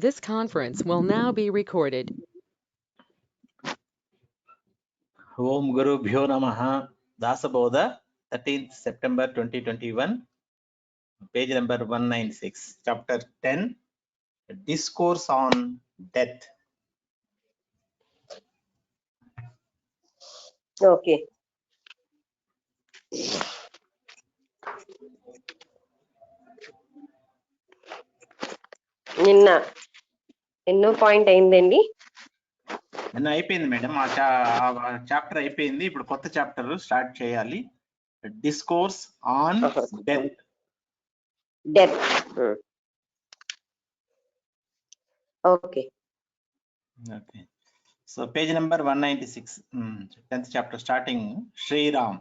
This conference will now be recorded. Om Guru Bhyo Namaha. Dasabodha, 13th September 2021, page number 196, chapter 10, Discourse on Death. Okay. నిన్న ఎన్నో point అయిందండి? నిన్న అయిపోయింది madam, ఆ chapter అయిపోయింది. ఇప్పుడు కొత్త చాప్టర్ స్టార్ట్ చేయాలి. Discourse on death. Death. Okay. Okay. So page number 196, 10th chapter, starting Sri Ram.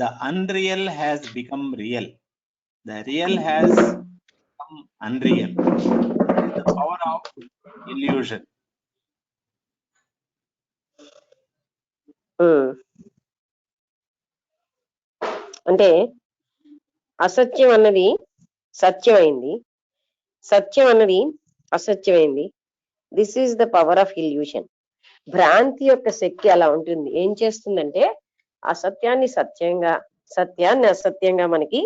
The unreal has become real. The real has become unreal. The power of illusion. అంటే అసత్యం అన్నది సత్యమైంది, సత్యం అన్నది అసత్యమైంది. This is the power of illusion. భ్రాంతి యొక్క శక్తి అలా ఉంటుంది. ఏం చేస్తుందంటే అసత్యాన్ని సత్యంగా, సత్యాన్ని అసత్యంగా మనకి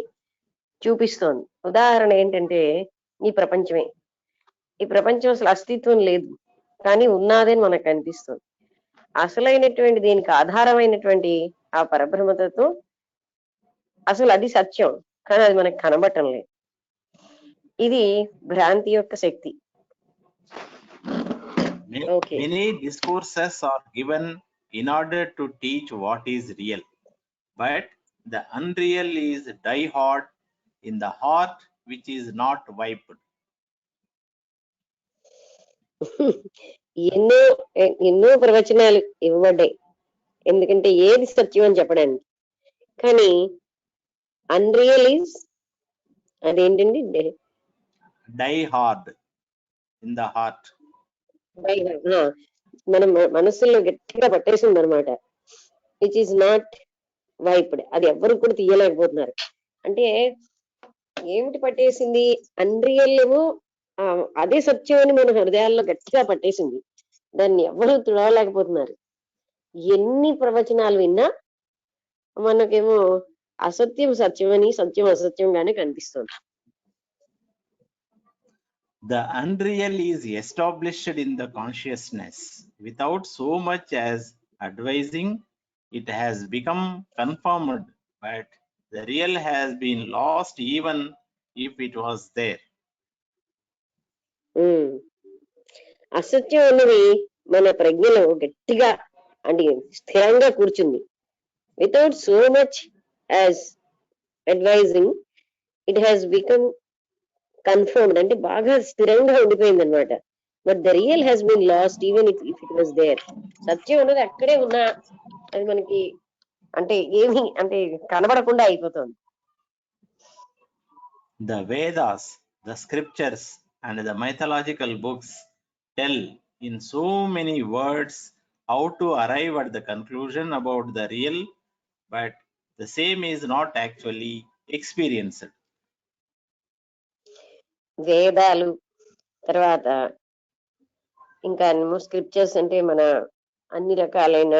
చూపిస్తోంది. ఉదాహరణ ఏంటంటే ఈ ప్రపంచమే. ఈ ప్రపంచం అసలు అస్తిత్వం లేదు, కానీ ఉన్నదని మనకు కనిపిస్తుంది. అసలైనటువంటి దీనికి ఆధారమైనటువంటి ఆ పరబ్రహ్మతత్వం అసలు అది సత్యం, కానీ అది మనకు కనబడటం లేదు. ఇది భ్రాంతి యొక్క శక్తి. Many discourses are given in order to teach what is real, but the unreal is die hard in the heart which is not wiped. ఎన్నో ఎన్నో ప్రవచనాలు ఇవ్వబడ్డాయి, ఎందుకంటే ఏది సత్యం అని చెప్పడానికి. కానీ అన్రియల్ ఈజ్ అదేంటండి? Die hard in the heart. మన మనస్సులో గట్టిగా పట్టేసింది అనమాట. Which is not wiped. అది ఎవరు కూడా తీయలేకపోతున్నారు. అంటే ఏమిటి పట్టేసింది? అన్రియల్ ఏమో అదే సత్యం అని మన హృదయాల్లో గట్టిగా పట్టేసింది. దాన్ని ఎవరు తుడవలేకపోతున్నారు. ఎన్ని ప్రవచనాలు విన్నా మనకేమో అసత్యం సత్యమని, సత్యం అసత్యంగానే కనిపిస్తుంది. The unreal is established in the consciousness without so much as advising. It has become confirmed, but the real has been lost even if it was there. అసత్యం అన్నది మన ప్రజ్ఞలో గట్టిగా అంటే స్థిరంగా కూర్చుంది. Without so much as advising it has become confirmed, అంటే బాగా స్థిరంగా ఉండిపోయింది అనమాట. But the real has been lost even if it was there. సత్యం అన్నది అక్కడే ఉన్నా అది మనకి అంటే ఏమి అంటే కనబడకుండా అయిపోతుంది. The Vedas, the scriptures and the mythological books tell in so many words how to arrive at the conclusion about the real, but the same is not actually experienced. వేదాలు తర్వాత ఇంకా స్క్రిప్చర్స్ అంటే మన అన్ని రకాలైన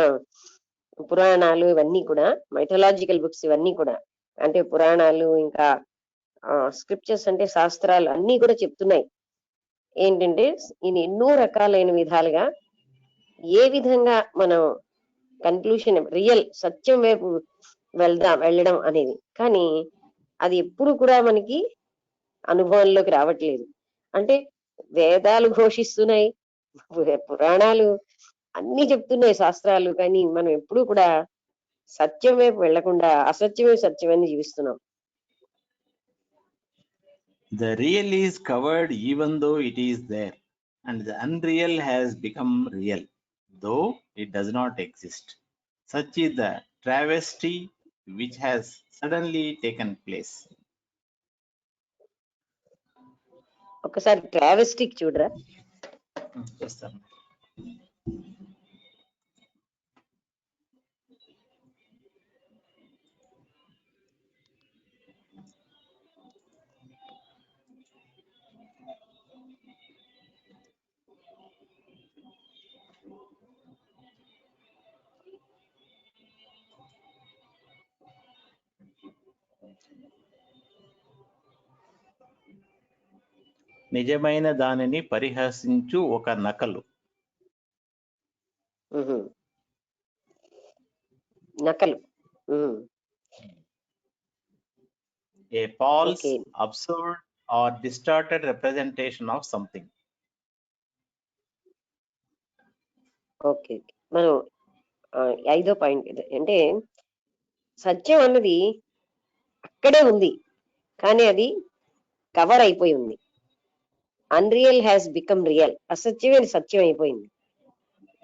పురాణాలు, ఇవన్నీ కూడా మైథలాజికల్ బుక్స్, ఇవన్నీ కూడా అంటే పురాణాలు ఇంకా స్క్రిప్చర్స్ అంటే శాస్త్రాలు అన్ని కూడా చెప్తున్నాయి ఏంటంటే ఇది ఎన్నో రకాలైన విధాలుగా ఏ విధంగా మనం కన్క్లూషన్ రియల్ సత్యం వైపు వెళ్ళడం అనేది. కానీ అది ఎప్పుడు కూడా మనకి అనుభవంలోకి రావట్లేదు. అంటే వేదాలు ఘోషిస్తున్నాయి, పురాణాలు అన్ని చెప్తున్నాయి, శాస్త్రాలు, కానీ మనం ఎప్పుడు కూడా సత్యం వైపు వెళ్లకుండా అసత్యమే సత్యమని జీవిస్తున్నాం. The real is covered even though it is there, and the unreal has become real though it does not exist. Such is the travesty which has suddenly taken place. ఒకసారి ట్రావెస్టిక్ చూడరా. నిజమైన దానిని పరిహసించు ఒక నకలు. నకలు. A false, absurd or distorted representation of something. Okay, మనం 5వ point అంటే సత్యం అన్నది అక్కడే ఉంది కానీ అది కవర్ అయిపోయి ఉంది. Unreal has become real. అసత్యమే సత్యం అయిపోయింది.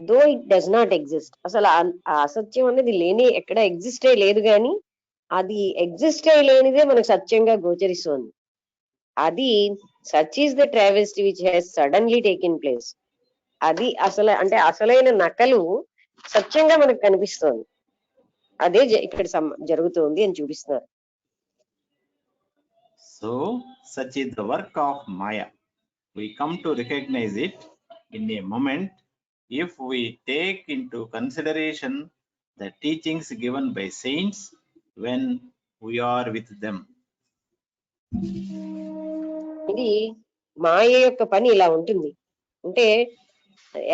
Though it does not exist. అసలు ఆ అసత్యం అనేది లేని ఎక్కడ ఎగ్జిస్ట్ అయ్యి లేదు, కానీ అది ఎగ్జిస్ట్ అయ్యి లేనిదే మనకు సత్యంగా గోచరిస్తుంది. అది such is the travesty which has suddenly taken place. అది అసలు అంటే అసలైన నకలు సత్యంగా మనకు కనిపిస్తుంది. అదే ఇక్కడ జరుగుతుంది అని చూపిస్తున్నారు. So such is the work of Maya. We come to recognize it in a moment if we take into consideration the teachings given by saints when we are with them. ఇది మాయ యొక్క పని ఇలా ఉంటుంది. అంటే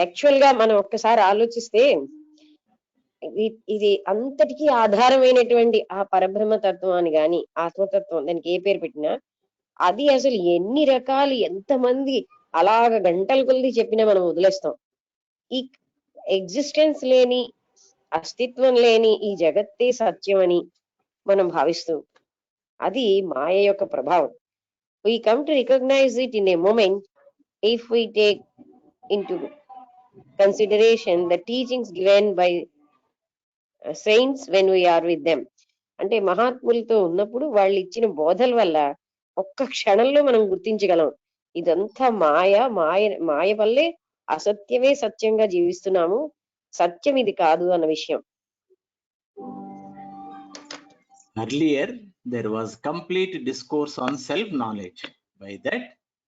యాక్చువల్ గా మనం ఒక్కసారి ఆలోచిస్తే ఇది అంతటికీ ఆధారమైనటువంటి ఆ పరబ్రహ్మ తత్వాన్ని గాని ఆత్మతత్వం, దానికి ఏ పేరు పెట్టినా అది అసలు ఎన్ని రకాలు ఎంతమంది అలాగ గంటల కొద్ది చెప్పినా మనం వదిలేస్తాం. ఈ ఎగ్జిస్టెన్స్ లేని, అస్తిత్వం లేని ఈ జగత్తే సత్యం అని మనం భావిస్తూ, అది మాయ యొక్క ప్రభావం. We come to recognize it in a moment if we take into consideration the teachings given by saints when we are with them. అంటే మహాత్ములతో ఉన్నప్పుడు వాళ్ళు ఇచ్చిన బోధల వల్ల ఒక్క క్షణంలో మనం గుర్తించగలం ఇదంతా మాయ వల్లే అసత్యమే సత్యంగా జీవిస్తున్నాము, సత్యం ఇది కాదు అన్న విషయం. Earlier, there was complete discourse on self-knowledge. By that,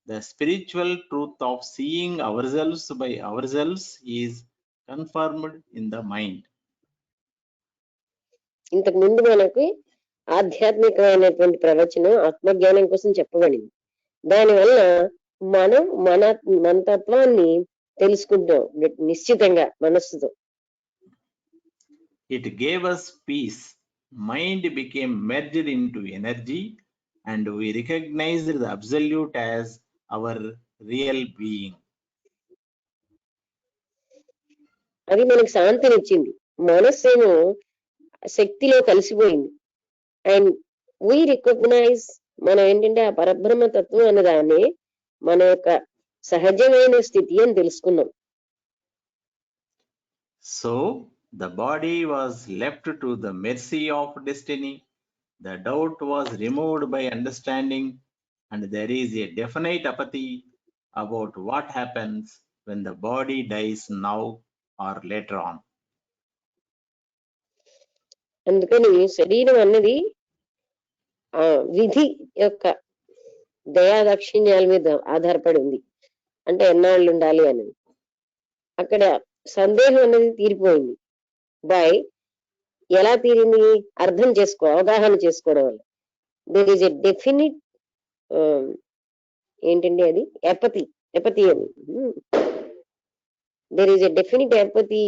the spiritual truth of seeing ourselves by ourselves is confirmed in the mind. ఇంతకు ముందు మనకి ఆధ్యాత్మికమైనటువంటి ప్రవచనం ఆత్మజ్ఞానం కోసం చెప్పబడింది. దానివల్ల మనం మన తత్వాన్ని తెలుసుకుంటాం నిశ్చితంగా మనస్సుతో. It gave us peace. Mind became merged into energy and we recognized the absolute as our real being. అది మనకు శాంతినిచ్చింది. మనస్సేమో శక్తిలో కలిసిపోయింది. అండ్ వీ రికగ్నైజ్, మనం ఏంటంటే ఆ పరబ్రహ్మ తత్వం అన్నదాన్ని మన యొక్క సహజమైన స్థితి అని తెలుసుకున్నాం. So the body was left to the mercy of destiny. The doubt was removed by understanding, and there is a definite apathy about what happens when the body dies now or later on. అందుకని శరీరం అన్నది ఆ విధి యొక్క దయాదాక్షిణ్యాల మీద ఆధారపడి ఉంది. అంటే ఎన్నాళ్ళు ఉండాలి అనేది అక్కడ సందేహం అనేది తీరిపోయింది. బై ఎలా తీరింది? అర్థం అవగాహన చేసుకోవడం వల్ల. దేర్ ఈజ్ ఎ డెఫినిట్ ఏంటండి అది ఎపతి అని. There is a definite apathy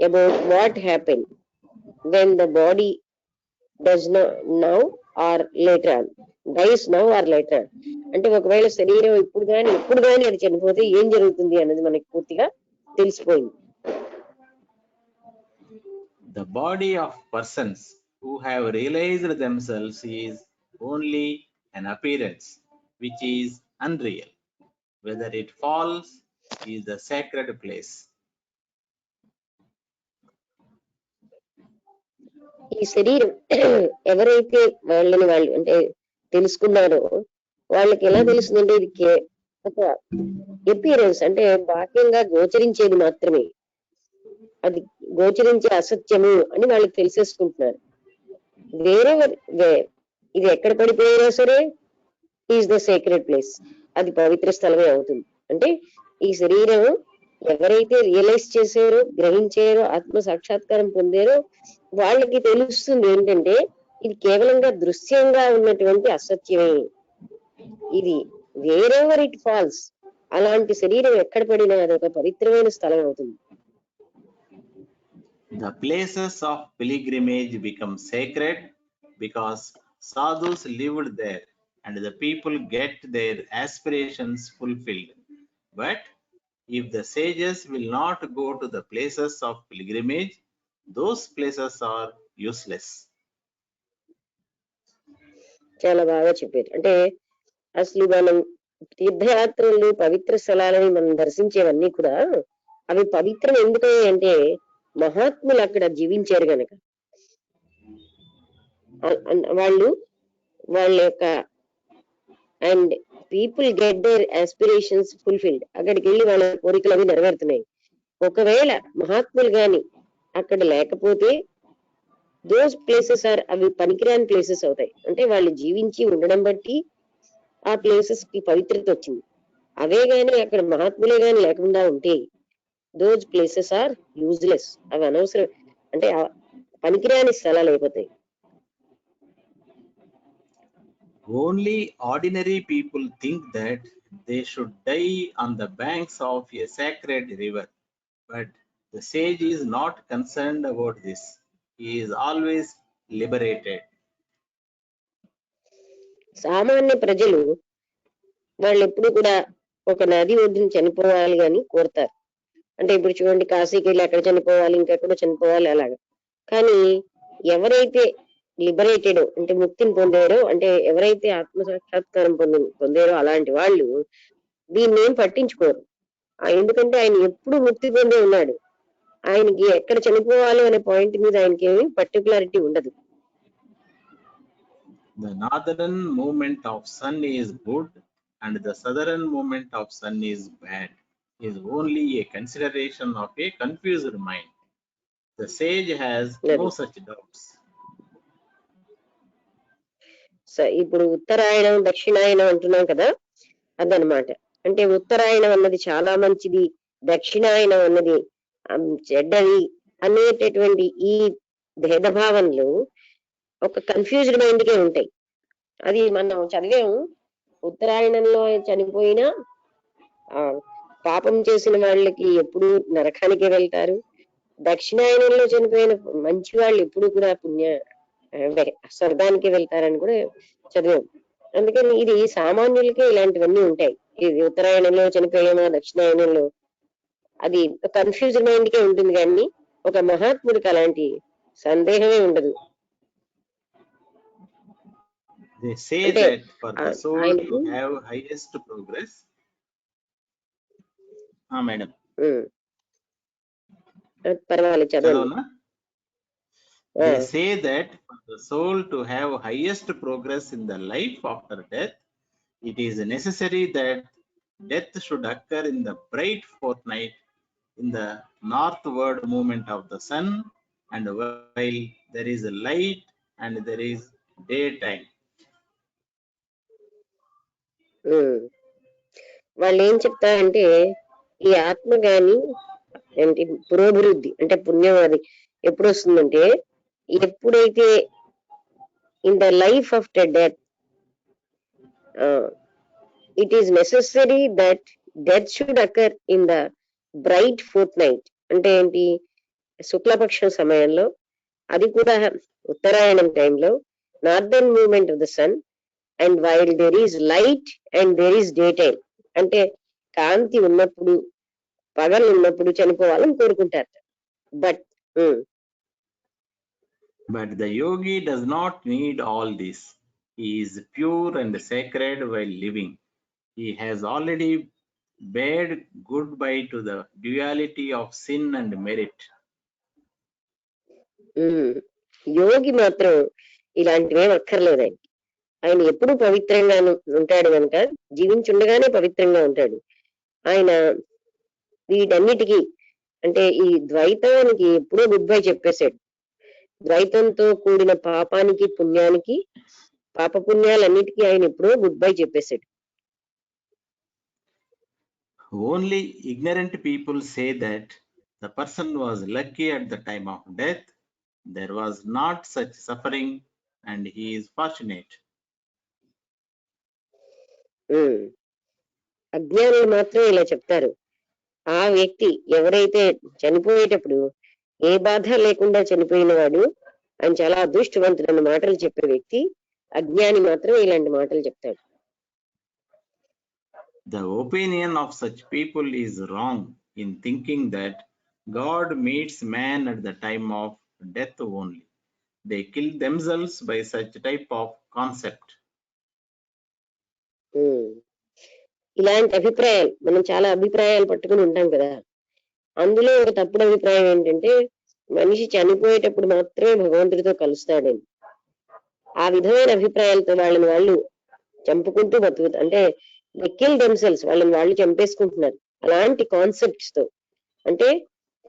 about what happen when the body does not now or later on, dies now or later. అంటే ఒకవేళ శరీరం ఎప్పుడు కానీ అది చనిపోతే ఏం జరుగుతుంది అన్నది మనకి పూర్తిగా తెలిసిపోయింది. The body of persons who have realized themselves is only an appearance which is unreal. Whether it falls is the sacred place. ఈ శరీరం ఎవరైతే వాళ్ళు అంటే తెలుసుకున్నారో వాళ్ళకి ఎలా తెలుస్తుందంటే ఇది ఒక అపియరెన్స్, అంటే బాహ్యంగా గోచరించేది మాత్రమే, అది గోచరించే అసత్యము అని వాళ్ళకి తెలిసేసుకుంటున్నారు. ఇది ఎక్కడ పడిపోయినా సరే ఈజ్ ద సేక్రెడ్ ప్లేస్, అది పవిత్ర స్థలమే అవుతుంది. అంటే ఈ శరీరం ఎవరైతే రియలైజ్ చేశారో, గ్రహించారో, ఆత్మ సాక్షాత్కారం పొందారో వాళ్ళకి తెలుస్తుంది ఏంటంటే ఇది కేవలంగా దృశ్యంగా ఉన్నటువంటి అసత్యమే, ఇది వేరెవర్ ఇట్ ఫాల్స్, అలాంటి శరీరం ఎక్కడ పడినా అదొక పవిత్రమైన స్థలం అవుతుంది. The places of pilgrimage become sacred because sadhus lived there and the people get their aspirations fulfilled. But if the sages will not go to the places of pilgrimage, those places are useless. చాలా బాగా చెప్పారు. అంటే అసలు మనం తీర్థయాత్రలు, పవిత్ర స్థలాలని మనం దర్శించేవన్నీ కూడా అవి పవిత్రం ఎందుకని అంటే మహాత్ములు అక్కడ జీవించారు గనక. వాళ్ళు వాళ్ళ యొక్క and people get their aspirations fulfilled, అక్కడికి వెళ్ళి వాళ్ళ కోరికలు అవి నెరవేరుతున్నాయి. ఒకవేళ మహాత్ములు గాని అక్కడ లేకపోతే దోస్ ప్లేసెస్ ఆర్, అవి పనికిరాని ప్లేసెస్ అవుతాయి. అంటే వాళ్ళు జీవించి ఉండడం బట్టి ఆ ప్లేసెస్ కి పవిత్రత వచ్చింది. అవే గాని అక్కడ మహాత్ములే గాని లేకుండా ఉంటే దోస్ ప్లేసెస్ ఆర్ యూజ్లెస్, అవి అనవసరం, అంటే పనికిరాని స్థలాలు అయిపోతాయి. Only ordinary people think that they should die on the banks of a sacred river, but the sage is not concerned about this. He is always liberated. సామాన్య ప్రజలు వాళ్ళు ఎప్పుడు కూడా ఒక నది ఒడ్డున చనిపోవాలి అని కోరుతారు. అంటే ఇప్పుడు చూడండి, కాశీకి వెళ్ళి అక్కడ చనిపోవాలి, ఇంకెక్కడో చనిపోవాలి అలాగా. కానీ ఎవరైతే లిబరేటెడ్ అంటే ముక్తిని పొందారో, అంటే ఎవరైతే ఆత్మ సాక్షాత్కారం పొందారో అలాంటి వాళ్ళు దీన్ని ఏం పట్టించుకోరు. ఎందుకంటే ఆయన ఎప్పుడు ముక్తి పొందే ఉన్నాడు. ఆయనకి ఎక్కడ చనిపోవాలి అనే పాయింట్ మీద ఆయనకి ఏమి పర్టికులారిటీ ఉండదు. The northern movement of sun is good and the southern movement of sun is bad is only a consideration of a confused mind. The sage has no such doubts. ఇప్పుడు ఉత్తరాయణం దక్షిణాయనం అంటున్నాం కదా, అదనమాట. అంటే ఉత్తరాయణం అన్నది చాలా మంచిది, దక్షిణాయనం అన్నది చెడ్డది అనేటటువంటి ఈ భేదభావంలో ఒక కన్ఫ్యూజ్డ్ మైండ్ కే ఉంటాయి. అది మనం చదివాము. ఉత్తరాయణంలో చనిపోయినా పాపం చేసిన వాళ్ళకి ఎప్పుడు నరకానికి వెళ్తారు, దక్షిణాయనంలో చనిపోయిన మంచి వాళ్ళు ఎప్పుడు కూడా స్వర్గానికి వెళ్తారని కూడా చదివాం. అందుకని ఇది సామాన్యులకే ఇలాంటివన్నీ ఉంటాయి. ఇది ఉత్తరాయణంలో చనిపోయామా దక్షిణాయనంలో, అది కన్ఫ్యూజ్ మైండ్ కే ఉంటుంది, కానీ ఒక మహాత్ముడికి అలాంటి సందేహమే ఉండదు. They say that for the soul to have highest progress. Madam. పర్వాలేదు చదవండి. They say that for the soul to have highest progress in the life after death, it is necessary that death should occur in the bright fortnight in the northward movement of the sun, and while there is light and there is daytime. వాళ్ళు ఏం చెప్తారంటే ఈ ఆత్మ గాని ఏంటి పురోభివృద్ధి అంటే పుణ్యం అది ఎప్పుడు వస్తుందంటే ఎప్పుడైతే in the life after death it is necessary that death should occur in the bright fortnight. అంటే ఏంటి, శుక్లపక్షం సమయంలో, అది కూడా ఉత్తరాయణం టైంలో, northern movement of the sun, and while there is light and there is day time. అంటే కాంతి ఉన్నప్పుడు, పగలు ఉన్నప్పుడు చనిపోవాలని కోరుకుంటారు. But the yogi does not need all this. He is pure and sacred while living. He has already bade goodbye to the duality of sin and merit. యోగి మాత్రం ఇలాంటివేం అక్కర్లేదండి. ఆయన ఎప్పుడు పవిత్రంగా ఉంటాడు కనుక జీవించుండగానే పవిత్రంగా ఉంటాడు. ఆయన వీటన్నిటికీ అంటే ఈ ద్వైతానికి ఎప్పుడూ గుడ్ బై చెప్పేశాడు. ద్వైతంతో కూడిన పాపానికి పుణ్యానికి, పాప పుణ్యాలన్నిటికీ ఆయన ఎప్పుడో గుడ్ బై చెప్పేశాడు. Only ignorant people say that the person was lucky at the time of death. There was not such suffering and he is fortunate. అజ్ఞానులు మాత్రం ఇలా చెప్తారు. ఆ వ్యక్తి ఎవరైతే చనిపోయేటప్పుడు ఏ బాధ లేకుండా చనిపోయిన వాడు ఆయన చాలా అదృష్టవంతుడు అన్న మాటలు చెప్పే వ్యక్తి, అజ్ఞాని మాత్రం ఇలాంటి మాటలు చెప్తాడు. The opinion of such people is wrong in thinking that God meets man at the time of death only. They kill themselves by such type of concept. ఇలాంటి అభిప్రాయాలు, మనం చాలా అభిప్రాయాలు పట్టుకుని ఉంటాం కదా, అందులో ఒక తప్పుడు అభిప్రాయం ఏంటంటే మనిషి చనిపోయేటప్పుడు మాత్రమే భగవంతుడితో కలుస్తాడని. ఆ విధమైన అభిప్రాయాలతో వాళ్ళని వాళ్ళు చంపుకుంటూ బతుకుతారు, అంటే కిల్ దెమ్సెల్స్, వాళ్ళని వాళ్ళు చంపేసుకుంటున్నారు అలాంటి కాన్సెప్ట్స్ తో. అంటే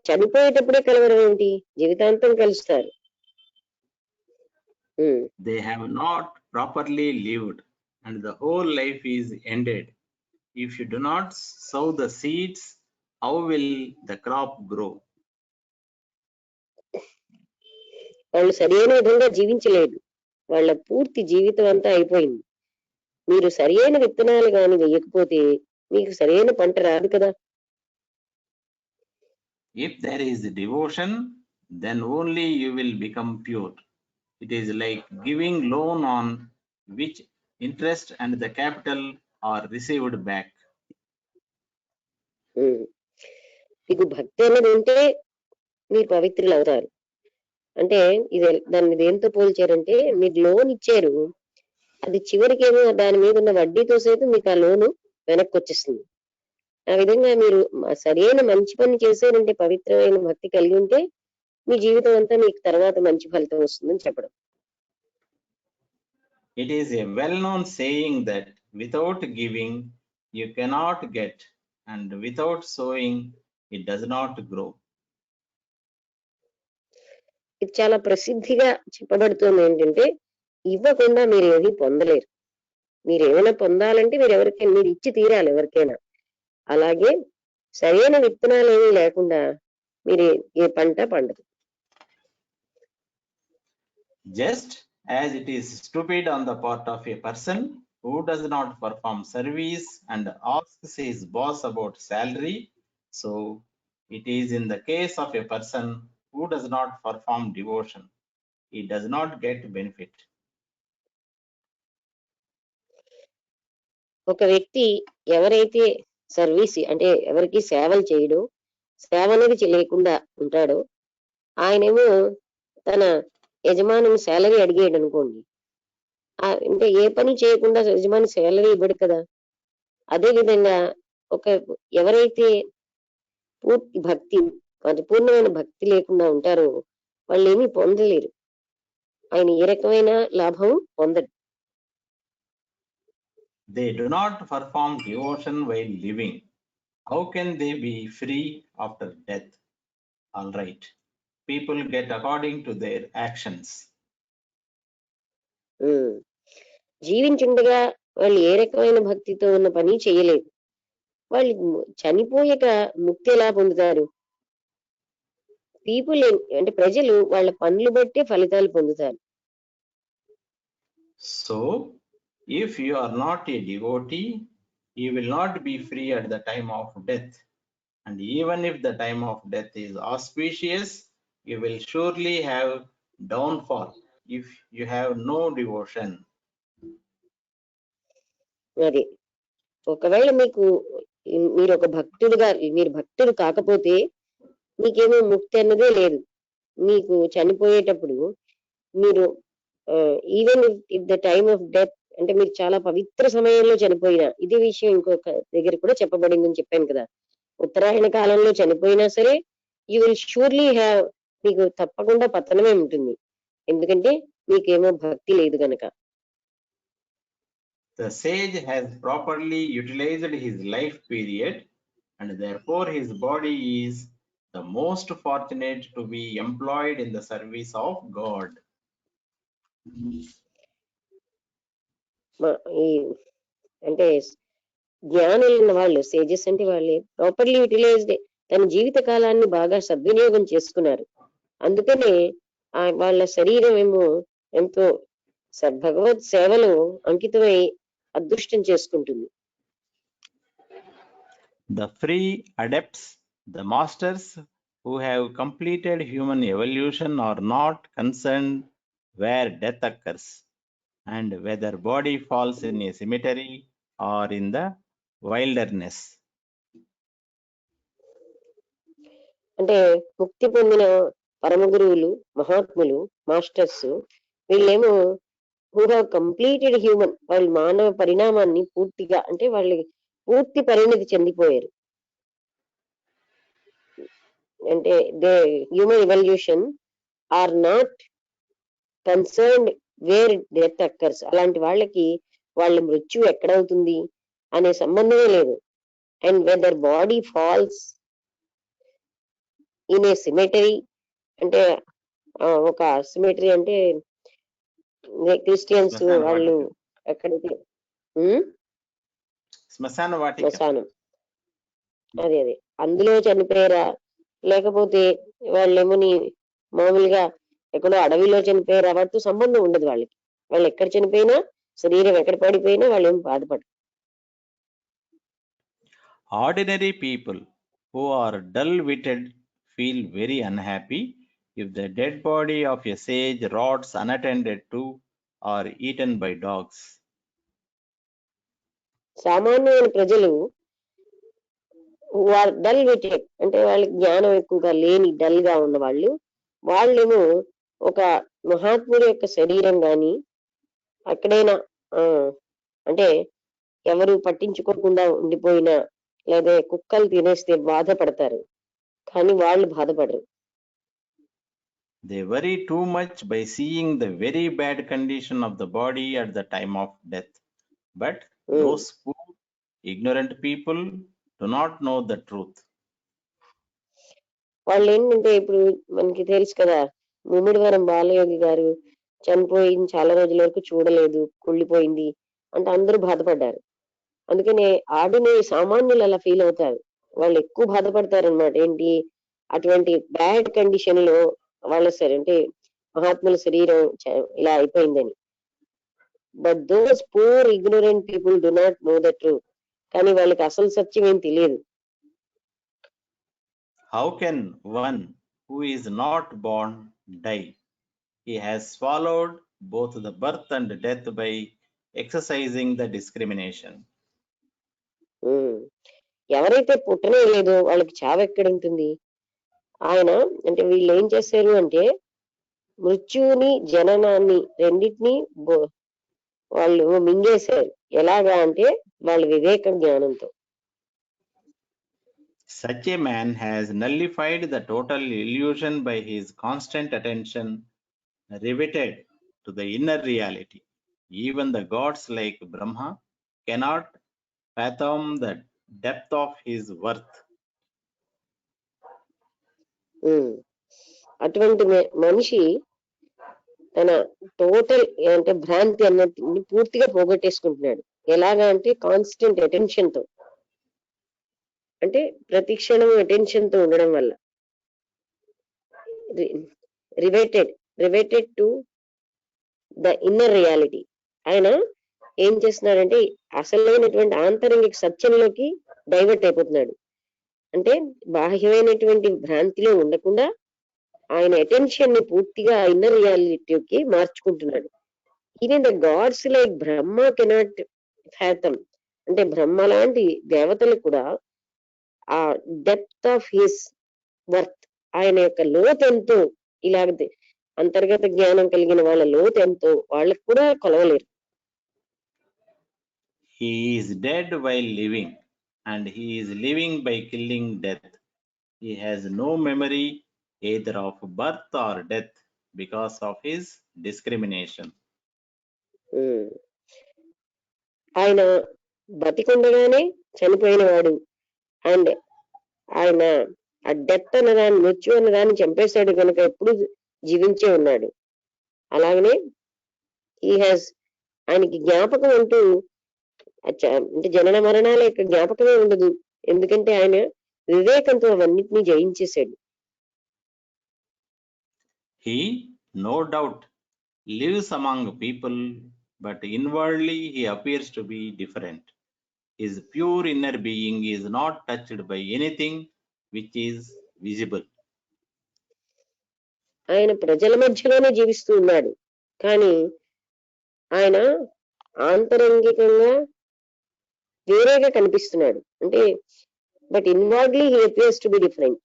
చనిపోయేటప్పుడే కలవడం ఏంటి, జీవితాంతం కలుస్తారు. They have not properly lived and the whole life is ended. If you do not sow the seeds, how will the crop grow? వాళ్ళు సరైన విధంగా జీవించలేదు, వాళ్ళ పూర్తి జీవితం అంతా అయిపోయింది. మీరు సరైన విత్తనాలు గాని వేయకపోతే మీకు సరైన పంట రాదు కదా. If there is devotion, then only you will become pure. It is like giving loan on which interest and the capital are received back. మీకు భక్తి అనేది ఉంటే మీరు పవిత్రులు అవుతారు. అంటే దాన్ని దేంతో పోల్చారంటే, మీరు లోన్ ఇచ్చారు, అది చివరికేమో దాని మీద ఉన్న వడ్డీతో సైతం మీకు ఆ లోను వెనక్కి వచ్చేస్తుంది. ఆ విధంగా మీరు సరైన మంచి పని చేశారంటే, పవిత్రమైన భక్తి కలిగి ఉంటే మీ జీవితం అంతా మీకు తర్వాత మంచి ఫలితం వస్తుందని చెప్పడం. It is a well-known saying that without giving you cannot get, and without sowing it does not grow. ఇది చాలా ప్రసిద్ధిగా చెప్పబడుతుంది ఏంటంటే, ఇవ్వకుండా మీరు ఏది పొందలేరు. మీరు ఏమైనా పొందాలంటే మీరు ఎవరికైనా మీరు ఇచ్చి తీరాలి ఎవరికైనా. అలాగే సరైన విత్తనాలు ఏమీ లేకుండా మీరు ఏ పంట పండదు. Just as it is stupid on the part of a person who does not perform service and asks his boss about salary, so it is in the case of a person who does not perform devotion. He does not get benefit. ఒక వ్యక్తి ఎవరైతే service అంటే ఎవరికి సేవలు చేయడో, సేవ అనేది లేకుండా ఉంటాడో, ఆయనేమో తన యజమాని శాలరీ అడిగాడు అనుకోండి, అంటే ఏ పని చేయకుండా యజమాని శాలరీ ఇవ్వడు కదా. అదే విధంగా ఎవరైతే పూర్తి భక్తి, పరిపూర్ణమైన భక్తి లేకుండా ఉంటారో వాళ్ళు ఏమీ పొందలేరు, ఆయన ఏ రకమైన లాభం పొందడు. They do not perform devotion while living. How can they be free after death? All right. People get according to their actions. జీవించుండగా వాళ్ళు ఏ రకమైన భక్తితో ఉన్న పని చేయలేదు, వాళ్ళు చనిపోయాక ముక్తి ఎలా పొందుతారు? పీపుల్ అంటే ప్రజలు వాళ్ళ పనులు బట్టే ఫలితాలు పొందుతారు. So if you are not a devotee, you will not be free at the time of death. And even if the time of death is auspicious, you will surely have downfall if you have no devotion. అది ఒకవేళ మీరు ఒక భక్తుడుగా మీరు భక్తుడు కాకపోతే మీకేమో ముక్తి అన్నదే లేదు. మీకు చనిపోయేటప్పుడు మీరు even if the time of death, అంటే మీరు చాలా పవిత్ర సమయంలో చనిపోయినా, ఇది విషయం ఇంకొక దగ్గర కూడా చెప్పబడిందని చెప్పాను కదా, ఉత్తరాయణ కాలంలో చనిపోయినా సరే యూ విల్ షూర్లీ హ్యావ్, మీకు తప్పకుండా పతనమే ఉంటుంది, ఎందుకంటే మీకేమో భక్తి లేదు కనుక. The sage has properly utilized his life period, and therefore his body is the most fortunate to be employed in the service of God. అంటే జ్ఞానులు ఉన్న వాళ్ళు, సేజెస్ అంటే వాళ్ళే ప్రాపర్లీ యూటిలైజ్డ్, తన జీవిత కాలాన్ని బాగా సద్వినియోగం చేసుకున్నారు. అందుకనే వాళ్ళ శరీరం ఏమో ఎంతో భగవత్ సేవలో అంకితమై అదృష్టం చేసుకుంటుంది. The free adepts, the masters who have completed human evolution, are not concerned where death occurs and whether body falls in a cemetery or in the wilderness. అంటే ముక్తి పొందిన పరమ గురువులు, మహాత్ములు, మాస్టర్స్ వీళ్ళేమో హూ హ్యావ్ కంప్లీటెడ్ హ్యూమన్, వాళ్ళు మానవ పరిణామాన్ని పూర్తిగా అంటే వాళ్ళు పూర్తి పరిణతి చెందిపోయారు. అంటే they human evolution are not concerned where death occurs. అలాంటి వాళ్ళకి వాళ్ళ మృత్యు ఎక్కడవుతుంది అనే సంబంధమే లేదు. And whether body falls in a cemetery, అంటే ఒక సిమెటరీ అంటే క్రిస్టియన్స్ శ్మశాన వాళ్ళు వాటిక. ఎక్కడికి శ్మశాన వాటిక. శ్మశానం, అదే అదే అందులో చనిపోయారా, లేకపోతే వాళ్ళేమోని మామూలుగా ఎక్కడో అడవిలో చనిపోయారా, వాటితో సంబంధం ఉండదు వాళ్ళకి. వాళ్ళు ఎక్కడ చనిపోయినా, శరీరం ఎక్కడ పడిపోయినా వాళ్ళు ఏం బాధపడరు. Ordinary people who are dull-witted feel very unhappy if the dead body of a sage rots unattended to or eaten by dogs. సామాన్యమైన ప్రజలు డల్ విటెడ్ అంటే వాళ్ళకి జ్ఞానం ఎక్కువగా లేని డల్ గా ఉన్న వాళ్ళేమో ఒక మహాత్ముడి యొక్క శరీరం గాని అక్కడైనా అంటే ఎవరు పట్టించుకోకుండా ఉండిపోయినా లేదా కుక్కలు తినేస్తే బాధపడతారు, కానీ వాళ్ళు బాధపడరు. They worry too much by seeing the very bad condition of the body at the time of death. But those poor, ignorant people do not know the truth. వాళ్ళు ఏంటంటే ఇప్పుడు మనకి తెలుసు కదా, ముమ్మిడివరం బాలయోగి గారు చనిపోయింది చాలా రోజుల వరకు చూడలేదు, కుళ్ళిపోయింది అంటే అందరూ బాధపడ్డారు. అందుకనే ఆర్డినరీ సామాన్యులు అలా ఫీల్ అవుతారు, వాళ్ళు ఎక్కువ బాధపడతారు అనమాట. ఏంటి, అటువంటి బ్యాడ్ కండిషన్ లో వాళ్ళ సరే అంటే మహాత్ముల శరీరం ఇలా అయిపోయిందని. But those poor ignorant people do not know the truth, కానీ వాళ్ళకి అసలు సత్యం ఏం తెలియదు. How can one who is not born die? He has swallowed both the birth and death by exercising the discrimination. ఎవరైతే పుట్టనే లేదో వాళ్ళకి చావు ఎక్కడ ఉంటుంది? ఆయన అంటే వీళ్ళు ఏం చేశారు అంటే మృత్యువుని జననాన్ని రెండింటినీ వాళ్ళు మింగేశారు. ఎలాగా అంటే వాళ్ళ వివేక జ్ఞానంతో. Such a man has nullified the total illusion by his constant attention riveted to the inner reality. Even the gods like Brahma cannot fathom the depth of his worth. అటువంటి మనిషి తన టోటల్ అంటే భ్రాంతి అన్నది పూర్తిగా పోగొట్టేసుకుంటున్నాడు. ఎలాగా అంటే కాన్స్టెంట్ అటెన్షన్ తో, అంటే ప్రతి క్షణం అటెన్షన్ తో ఉండడం వల్ల రివేటెడ్ టు ద ఇన్నర్ రియాలిటీ. ఆయన ఏం చేస్తున్నాడంటే అసలైనటువంటి ఆంతరంగిక సత్యంలోకి డైవర్ట్ అయిపోతున్నాడు. అంటే బాహ్యమైనటువంటి భ్రాంతిలో ఉండకుండా ఆయన అటెన్షన్ ని పూర్తిగా ఇన్నర్ రియాలిటీకి మార్చుకుంటున్నాడు. Even the gods like Brahma cannot fathom, అంటే బ్రహ్మ లాంటి దేవతలు కూడా ఆ డెప్త్ ఆఫ్ హిస్ వర్త్, ఆయన యొక్క లోతు ఎంతో, ఇలాగ అంతర్గత జ్ఞానం కలిగిన వాళ్ళ లోతు ఎంతో వాళ్ళకు కూడా కొలవలేరు. He is dead while living, and he is living by killing death. He has no memory either of birth or death because of his discrimination. ఆయన బతికుండగానే చనిపోయిన వాడు, అండ్ ఆయన ఆ డెత్ అన్నదాన్ని, మృత్యు అన్నదాన్ని చంపేశాడు కనుక ఎప్పుడు జీవించే ఉన్నాడు. అలాగనే ఆయనకి జ్ఞాపకం అంటూ అంటే జనన మరణాల యొక్క జ్ఞాపకమే ఉండదు, ఎందుకంటే ఆయన వివేకంతో అవన్నిటినీ జయించేశాడు. He, no doubt, lives among people, but inwardly he appears to be different. his pure inner being is not touched by anything which is visible. ఆయన ప్రజల మధ్యలోనే జీవిస్తూ ఉన్నాడు, కానీ ఆయన ఆంతరంగికంగా వేరేగా కనిపిస్తున్నాడు. అంటే but inwardly he appears to be different.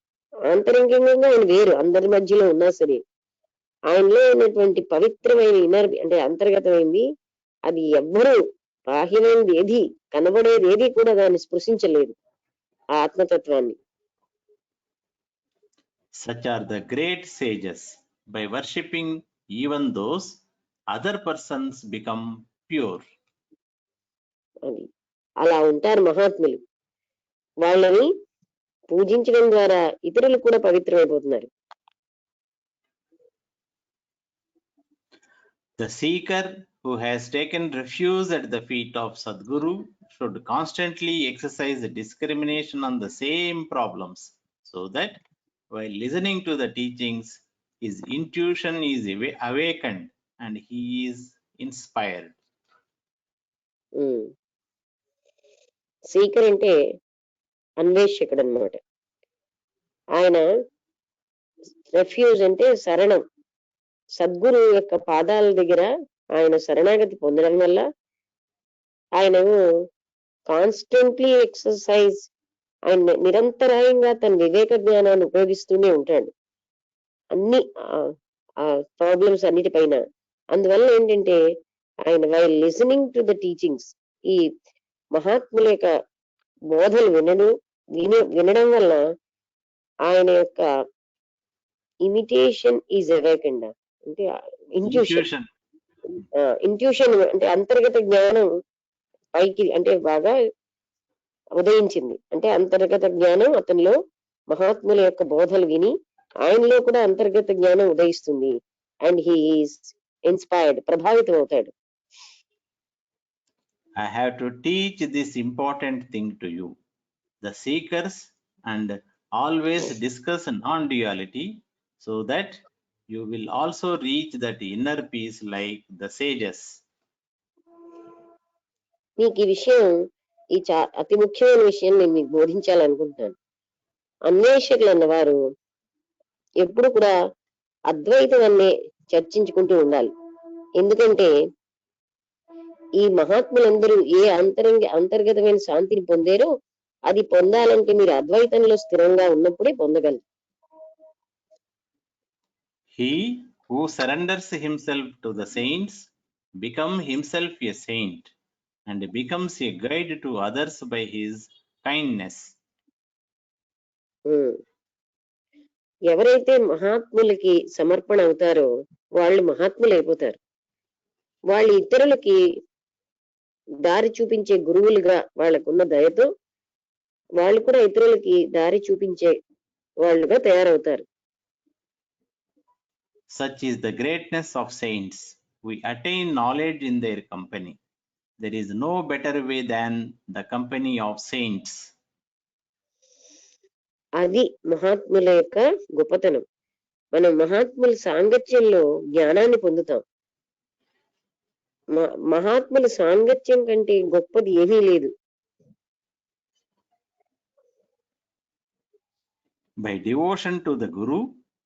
ఆంతరంగికంగా ఆయన వేరు, అందరి మధ్యలో ఉన్నా సరే ఆయనలో ఉన్నటువంటి పవిత్రమైన ఇన్నర్ అంటే అంతర్గతమైంది, అది ఎవ్వరూ బాహ్యమైనది ఏది కనబడేది ఏది కూడా దాన్ని స్పృశించలేదు ఆ ఆత్మతత్వాన్ని. Such are the great sages. By worshipping even those, other persons become pure. అది అలా ఉంటారు మహాత్ములు. వాళ్ళని పూజించడం ద్వారా ఇతరులు కూడా పవిత్రమైపోతున్నారు. The seeker who has taken refuge at the feet of Sadguru should constantly exercise discrimination on the same problems, so that while listening to the teachings, his intuition is awakened and he is inspired. Seeker అంటే అన్వేషకుడు అనమాట. ఆయన refuge అంటే శరణం, సద్గురు యొక్క పాదాల దగ్గర ఆయన శరణాగతి పొందడం వల్ల ఆయన కాన్స్టెంట్లీ ఎక్సర్సైజ్, ఆయన నిరంతరాయంగా తన వివేక జ్ఞానాన్ని ఉపయోగిస్తూనే ఉంటాడు అన్ని ప్రాబ్లమ్స్ అన్నిటిపైన. అందువల్ల ఏంటంటే ఆయన while listening to the teachings, ఈ మహాత్ముల యొక్క బోధలు వినడం వల్ల ఆయన యొక్క ఇమిటేషన్ ఈజ్ అవేకెండ్, అంటే ఇంట్యూషన్ అంటే అంతర్గత జ్ఞానం పైకి అంటే బాగా ఉదయించింది. అంటే అంతర్గత జ్ఞానం అతనిలో మహాత్ముల యొక్క బోధలు విని ఆయనలో కూడా అంతర్గత జ్ఞానం ఉదయిస్తుంది. అండ్ హీ ఈస్ ఇన్స్పైర్డ్, ప్రభావితం అవుతాడు. I have to teach this important thing to you, the seekers, and always discuss non-duality, so that you will also reach that inner peace like the sages. మీకు ఈ విషయం, ఈ అతి ముఖ్యమైన విషయం నేను మీకు బోధించాలనుకుంటున్నాను. అన్వేషకులు అన్నవారు ఎప్పుడు కూడా అద్వైతాన్ని చర్చించుకుంటూ ఉండాలి. ఎందుకంటే ఈ మహాత్ములందరూ ఏ అంతర్గతమైన శాంతిని పొందారో అది పొందాలంటే మీరు అద్వైతంలో స్థిరంగా ఉన్నప్పుడే పొందగలరు. He who surrenders himself to the saints becomes himself a saint and becomes a guide to others by his kindness. ఎవరైతే మహాత్ములకి సమర్పణ అవుతారో వాళ్ళు మహాత్ములు అయిపోతారు. వాళ్ళు ఇతరులకి దారి చూపించే గురువులుగా వాళ్ళకున్న దయతో వాళ్ళు కూడా ఇతరులకి దారి చూపించే వాళ్ళుగా తయారవుతారు. Such is the greatness of saints. We attain knowledge in their company. There is no better way than the company of saints. అది మహాత్ముల యొక్క గొప్పతనం. మనం మహాత్ముల సాంగత్యంలో జ్ఞానాన్ని పొందుతాం. మహాత్ముల సాంగత్యం కంటే గొప్పది ఏమీ లేదు. By devotion to the Guru,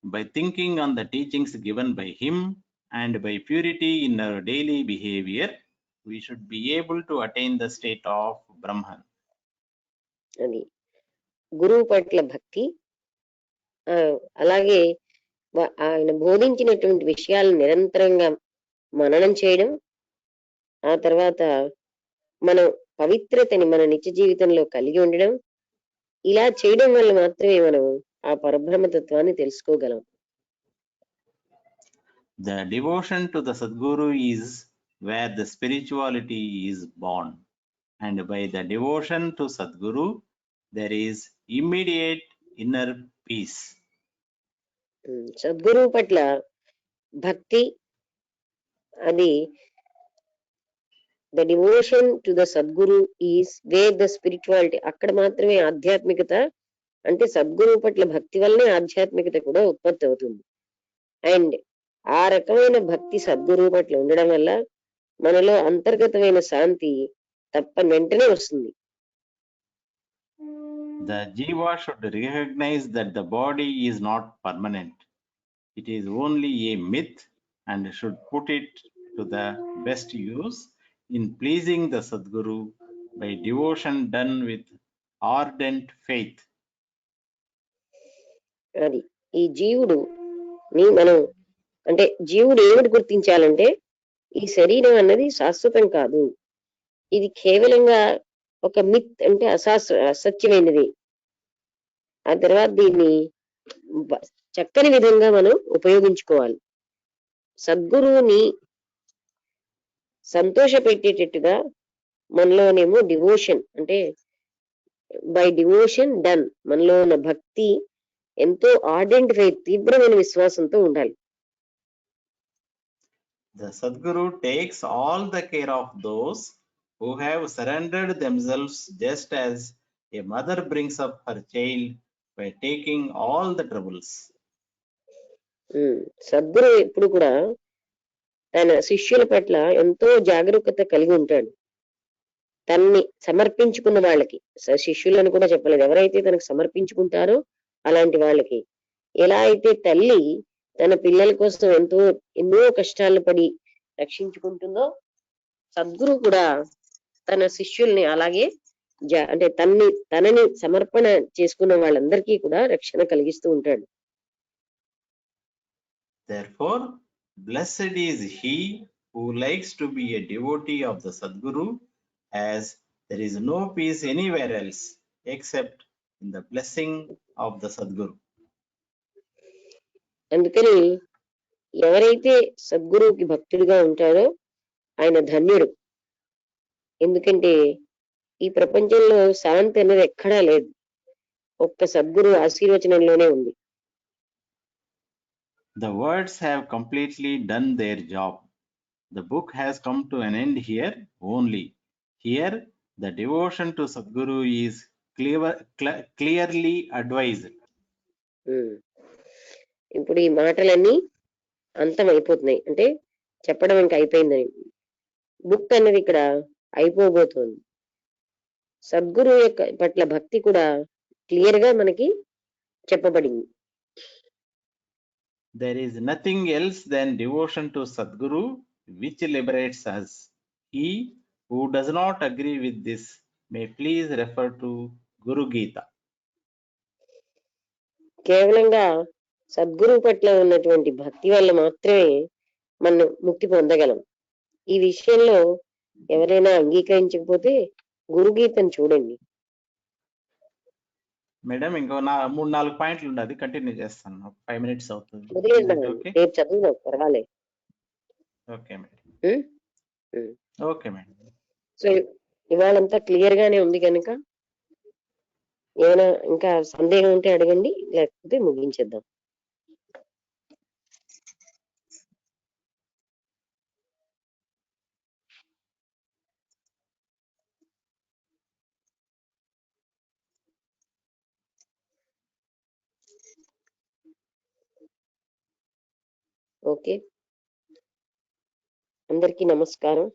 by thinking on the teachings given by him, and by purity in our daily behavior, we should be able to attain the state of Brahman. అది గురువు పట్ల భక్తి, అలాగే ఆయన బోధించినటువంటి విషయాలను నిరంతరంగా మననం చేయడం, ఆ తర్వాత మనం పవిత్రతని మన నిత్య జీవితంలో కలిగి ఉండడం, ఇలా చేయడం వల్ల మాత్రమే మనం ఆ పరబ్రహ్మతత్వాన్ని తెలుసుకోగలం. The devotion to the Sadguru is where the spirituality is born, and by the devotion to Sadguru there is immediate inner peace. సద్గురువు పట్ల భక్తి, అది the devotion to the Sadguru is where the spirituality, అక్కడ మాత్రమే ఆధ్యాత్మికత, అంటే సద్గురువు పట్ల భక్తి వల్లనే ఆధ్యాత్మికత కూడా ఉత్పత్తి అవుతుంది. అండ్ ఆ రకమైన భక్తి సద్గురువు పట్ల ఉండడం వల్ల మనలో అంతర్గతమైన శాంతి వెంటనే వస్తుంది. The jiva should recognize that the body is not permanent. It is only a myth and should put it to the best use in pleasing the Sadguru by devotion done with ardent faith. అది ఈ జీవుడు ని మనం అంటే జీవుడు ఏమిటి గుర్తించాలంటే ఈ శరీరం అన్నది శాశ్వతం కాదు, ఇది కేవలంగా ఒక మిత్ అంటే అసత్యమైనది. ఆ తర్వాత దీన్ని చక్కని విధంగా మనం ఉపయోగించుకోవాలి. సద్గురువుని సంతోష పెట్టేటట్టుగా మనలోనేమో డివోషన్ అంటే బై డివోషన్ డన్, మనలో ఉన్న భక్తి ఎంతో ఆర్డెంట్ ఫెయిత్, తీవ్రమైన విశ్వాసంతో ఉండాలి. The Sadguru takes all the care of those who have surrendered themselves, just as a mother brings up her child by taking all the troubles. Sadhguru ఎప్పుడు కూడా తన శిష్యుల పట్ల ఎంతో జాగరూకత కలిగి ఉంటాడు. తన్ని సమర్పించుకున్న వాళ్ళకి, శిష్యులను కూడా చెప్పలేదు, ఎవరైతే తనకు సమర్పించుకుంటారో అలాంటి వాళ్ళకి, ఎలా అయితే తల్లి తన పిల్లల కోసం ఎన్నో కష్టాలు పడి రక్షించుకుంటుందో, సద్గురు కూడా తన శిష్యుల్ని అలాగే అంటే తనని సమర్పణ చేసుకున్న వాళ్ళందరికీ కూడా రక్షణ కలిగిస్తూ ఉంటాడు. Therefore, blessed is he who likes to be a devotee of the Sadguru, as there is no peace anywhere else except in the blessing of the Sadguru. అందుకని ఎవరైతే సద్గురువుకి భక్తుడిగా ఉంటారో ఆయన ధన్యుడు. ఎందుకంటే ఈ ప్రపంచంలో శాంతి అనేది ఎక్కడా లేదు, ఒక్క సద్గురు ఆశీర్వచనంలోనే ఉంది. The words have completely done their job. The book has come to an end here only. Here, the devotion to Sadguru is clearly advised. ఇప్పుడు ఈ మాటలన్నీ అంతం అయిపోతున్నాయి, అంటే చెప్పడం ఇంకా అయిపోయిందని. బుక్ అనేది ఇక్కడ అయిపోబోతోంది. సద్గురు యొక్క పట్ల భక్తి కూడా క్లియర్ గా మనకి చెప్పబడింది. There is nothing else than devotion to Sadguru which liberates us. He who does not agree with this may please refer to Guru Gita. కేవలంగా Sadhguru పట్ల ఉన్నటువంటి భక్తి వల్ల మాత్రమే మనం ముక్తి పొందగలం. ఈ విషయంలో ఎవరైనా అంగీకరించకపోతే గురుగీతను చూడండి. మేడం ఇంకో 3-4 పాయింట్లు ఉండదు, కంటిన్యూ చేస్తాను. 5 minutes అవుతుంది. రేపు చదువుదాం, పర్వాలేదు. Okay madam. Okay madam. So ఇవాళంతా క్లియర్ గానే ఉంది కనుక ఏమైనా ఇంకా సందేహం ఉంటే అడగండి, లేకపోతే ముగించేద్దాం. ఓకే, అందరికీ నమస్కారం.